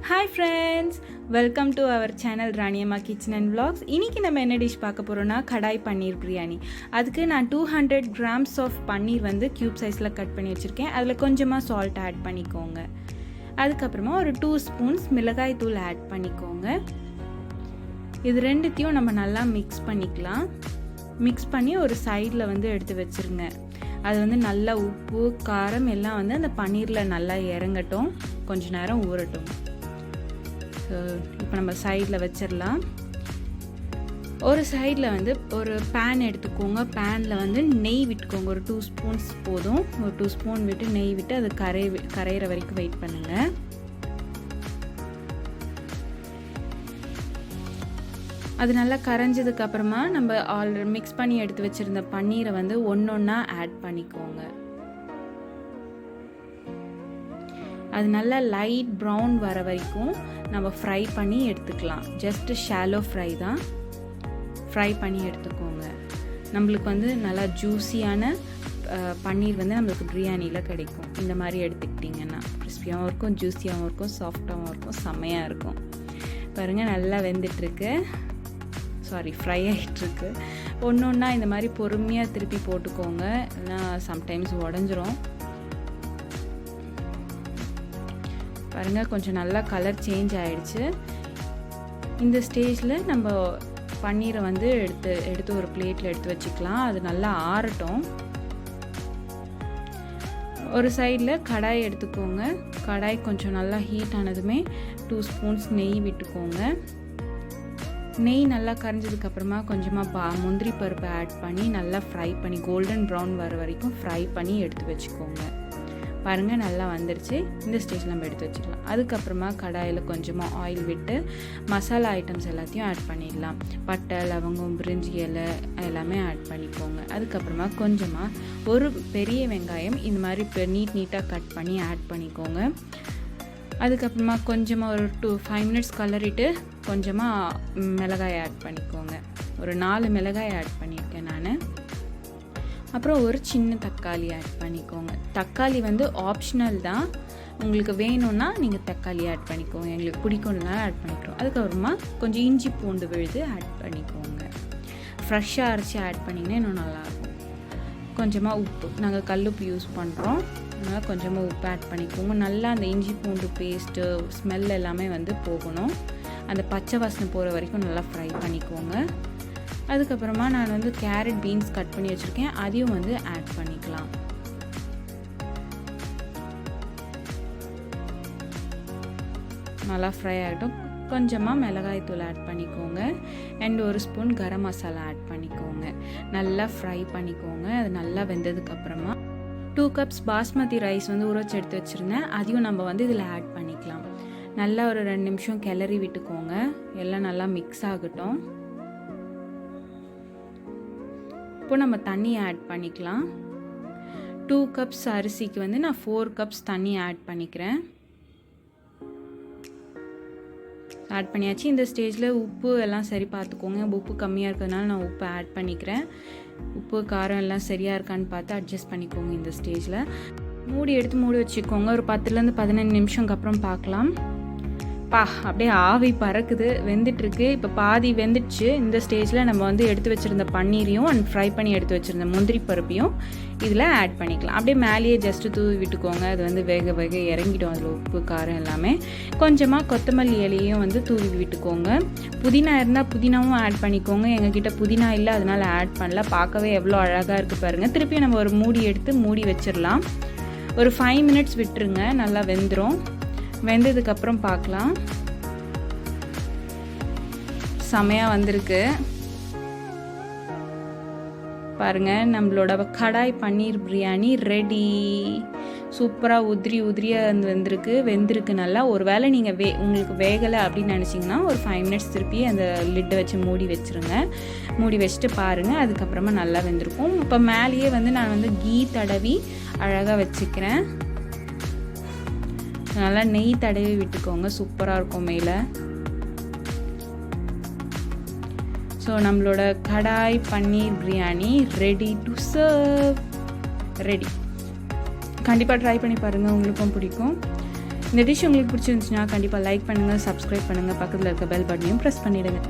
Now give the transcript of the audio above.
Hi friends, welcome to our channel Raniamma Kitchen and Vlogs. இன்னைக்கு நம்ம என்ன dish பார்க்க போறோம்னா கடாய் பன்னீர் பிரியாணி. அதுக்கு நான் 200 grams of பன்னீர் வந்து கியூப் சைஸ்ல கட் பண்ணி வச்சிருக்கேன். அதுல கொஞ்சமா salt ஆட் பண்ணிக்கோங்க. அதுக்கு அப்புறமா ஒரு 2 ஸ்பூன்ஸ் மிளகாய் தூள் ஆட் பண்ணிக்கோங்க. இது ரெண்டுத்தையும் நம்ம நல்லா மிக்ஸ் பண்ணிக்கலாம். மிக்ஸ் பண்ணி ஒரு சைடுல வந்து எடுத்து வச்சிருங்க. அது வந்து நல்லா உப்பு காரம் எல்லாம் வந்து அந்த பன்னீர்ல நல்லா இறங்கட்டும். கொஞ்ச நேரம் ஊறட்டும். இப்போ நம்ம சைடில் வச்சிடலாம். ஒரு சைடில் வந்து ஒரு பேன் எடுத்துக்கோங்க. பேனில் வந்து நெய் விட்டுக்கோங்க. ஒரு 2 ஸ்பூன்ஸ் போதும். ஒரு 2 ஸ்பூன் விட்டு நெய் விட்டு அது கரையிற வரைக்கும் வெயிட் பண்ணுங்கள். அது நல்லா கரைஞ்சதுக்கு அப்புறமா நம்ம ஆல்ரெடி மிக்ஸ் பண்ணி எடுத்து வச்சுருந்த பன்னீரை வந்து ஒன்றா ஆட் பண்ணிக்கோங்க. அது நல்லா லைட் ப்ரௌன் வர வரைக்கும் நம்ம ஃப்ரை பண்ணி எடுத்துக்கலாம். ஜஸ்ட்டு ஷாலோ ஃப்ரை தான். ஃப்ரை பண்ணி எடுத்துக்கோங்க. நம்மளுக்கு வந்து நல்லா ஜூஸியான பன்னீர் வந்து நம்மளுக்கு பிரியாணியில் கிடைக்கும். இந்த மாதிரி எடுத்துக்கிட்டிங்கன்னா கிறிஸ்பியாகவும் இருக்கும், ஜூஸியாகவும் இருக்கும், சாஃப்டாகவும் இருக்கும், செம்மையாக இருக்கும். பாருங்கள் நல்லா வெந்துட்டுருக்கு. ஃப்ரை ஆகிட்டுருக்கு. ஒன்றா இந்த மாதிரி பொறுமையாக திருப்பி போட்டுக்கோங்க. இல்லைனா சம்டைம்ஸ் உடஞ்சிரும். பாருங்கள் கொஞ்சம் நல்லா கலர் சேஞ்ச் ஆகிடுச்சு. இந்த ஸ்டேஜில் நம்ம பன்னீரை வந்து எடுத்து ஒரு பிளேட்டில் எடுத்து வச்சுக்கலாம். அது நல்லா ஆறட்டும். ஒரு சைடில் கடாய் எடுத்துக்கோங்க. கடாய் கொஞ்சம் நல்லா ஹீட் ஆனதுமே 2 ஸ்பூன்ஸ் நெய் விட்டுக்கோங்க. நெய் நல்லா கரைஞ்சதுக்கப்புறமா கொஞ்சமாக முந்திரி பருப்பை ஆட் பண்ணி நல்லா ஃப்ரை பண்ணி கோல்டன் ப்ரௌன் வர வரைக்கும் ஃப்ரை பண்ணி எடுத்து வச்சுக்கோங்க. பாருங்கள் நல்லா வந்துடுச்சு. இந்த ஸ்டேஜில் நம்ம எடுத்து வச்சுக்கலாம். அதுக்கப்புறமா கடாயில் கொஞ்சமாக ஆயில் விட்டு மசாலா ஐட்டம்ஸ் எல்லாத்தையும் ஆட் பண்ணிடலாம். பட்டை, லவங்கம், பிரிஞ்சி இலை எல்லாமே ஆட் பண்ணிக்கோங்க. அதுக்கப்புறமா கொஞ்சமாக ஒரு பெரிய வெங்காயம் இந்த மாதிரி நீட்டாக கட் பண்ணி ஆட் பண்ணிக்கோங்க. அதுக்கப்புறமா கொஞ்சமாக ஒரு 5 மினிட்ஸ் கலரிட்டு கொஞ்சமாக மிளகாய் ஆட் பண்ணிக்கோங்க. ஒரு 4 மிளகாய் ஆட் பண்ணியிருக்கேன் நான். அப்புறம் ஒரு சின்ன தக்காளி ஆட் பண்ணிக்கோங்க. தக்காளி வந்து ஆப்ஷனல் தான். உங்களுக்கு வேணும்னா நீங்கள் தக்காளி ஆட் பண்ணிக்கோங்க. எங்களுக்கு பிடிக்கும்னால ஆட் பண்ணிக்கிறோம். அதுக்கப்புறமா கொஞ்சம் இஞ்சி பூண்டு விழுது ஆட் பண்ணிக்கோங்க. ஃப்ரெஷ்ஷாக அரைச்சி ஆட் பண்ணிங்கன்னா இன்னும் நல்லாயிருக்கும். கொஞ்சமாக உப்பு, நாங்கள் கல்லுப்பு யூஸ் பண்ணுறோம், அதனால் கொஞ்சமாக உப்பு ஆட் பண்ணிக்கோங்க. நல்லா அந்த இஞ்சி பூண்டு பேஸ்ட்டு ஸ்மெல் எல்லாமே வந்து போகணும். அந்த பச்சை வாசனை போகிற வரைக்கும் நல்லா ஃப்ரை பண்ணிக்கோங்க. அதுக்கப்புறமா நான் வந்து கேரட் பீன்ஸ் கட் பண்ணி வச்சுருக்கேன், அதையும் வந்து ஆட் பண்ணிக்கலாம். நல்லா ஃப்ரை ஆகட்டும். கொஞ்சமாக மிளகாய் தூள் ஆட் பண்ணிக்கோங்க. அண்ட் ஒரு ஸ்பூன் கரம் மசாலா ஆட் பண்ணிக்கோங்க. நல்லா ஃப்ரை பண்ணிக்கோங்க. அது நல்லா வெந்ததுக்கப்புறமா 2 கப்ஸ் பாஸ்மதி ரைஸ் வந்து ஊறச்சி எடுத்து வச்சுருந்தேன், அதையும் நம்ம வந்து இதில் ஆட் பண்ணிக்கலாம். நல்லா ஒரு 2 நிமிஷம் கிளறி விட்டுக்கோங்க. எல்லாம் நல்லா மிக்ஸ் ஆகட்டும். இப்போ நம்ம தண்ணி ஆட் பண்ணிக்கலாம். 2 கப்ஸ் அரிசிக்கு வந்து நான் 4 கப்ஸ் தண்ணி ஆட் பண்ணிக்கிறேன். ஆட் பண்ணியாச்சு. இந்த ஸ்டேஜில் உப்பு எல்லாம் சரி பார்த்துக்கோங்க. உப்பு கம்மியாக இருக்கிறதுனால நான் உப்பு ஆட் பண்ணிக்கிறேன். உப்பு காரம் எல்லாம் சரியாக இருக்கான்னு பார்த்து அட்ஜஸ்ட் பண்ணிக்கோங்க. இந்த ஸ்டேஜில் மூடி வச்சுக்கோங்க. ஒரு 10லேருந்து 15 நிமிஷம்க்கு அப்புறம் பார்க்கலாம். அப்படியே ஆவி பறக்குது, வெந்துட்டுருக்கு. இப்போ பாதி வெந்துடுச்சு. இந்த ஸ்டேஜில் நம்ம வந்து எடுத்து வச்சுருந்த பன்னீரையும் அண்ட் ஃப்ரை பண்ணி எடுத்து வச்சுருந்த முந்திரி பருப்பையும் இதில் ஆட் பண்ணிக்கலாம். அப்படியே மேலேயே ஜஸ்ட்டு தூவி விட்டுக்கோங்க. அது வந்து வேக இறங்கிடும். அதில் உப்பு காரம் எல்லாமே. கொஞ்சமாக கொத்தமல்லி இலையும் வந்து தூவி விட்டுக்கோங்க. புதினா இருந்தால் புதினாவும் ஆட் பண்ணிக்கோங்க. எங்ககிட்ட புதினா இல்லை, அதனால் ஆட் பண்ணல. பார்க்கவே எவ்வளோ அழகாக இருக்குது பாருங்கள். திருப்பி நம்ம ஒரு மூடி வச்சிடலாம். ஒரு 5 மினிட்ஸ் விட்டுருங்க. நல்லா வெந்துடும். வெந்ததுக்கப்புறம் பார்க்கலாம். செமையாக வந்திருக்கு பாருங்கள். நம்மளோட கடாய் பன்னீர் பிரியாணி ரெடி. சூப்பராக உதிரியாக வெந்திருக்கு நல்லா. ஒரு வேளை நீங்கள் உங்களுக்கு வேகலை அப்படின்னு நினச்சிங்கன்னா ஒரு 5 மினிட்ஸ் திருப்பி அந்த லிட்டை வச்சு மூடி வச்சுருங்க. மூடி வச்சுட்டு பாருங்கள். அதுக்கப்புறமா நல்லா வெந்திருக்கும். இப்போ மேலேயே வந்து நான் வந்து கீ தடவி அழகாக வச்சுக்கிறேன். நல்லா நெய் தடவி விட்டுக்கோங்க. சூப்பராக இருக்கும் மேலே. ஸோ நம்மளோட kadai paneer biryani ready to serve. Ready. கண்டிப்பாக ட்ரை பண்ணி பாருங்கள், உங்களுக்கும் பிடிக்கும். இந்த டிஷ் உங்களுக்கு பிடிச்சிருந்துச்சுன்னா கண்டிப்பாக லைக் பண்ணுங்கள், சப்ஸ்கிரைப் பண்ணுங்கள், பக்கத்தில் இருக்க பெல் பட்டனையும் ப்ரெஸ் பண்ணிவிடுங்க.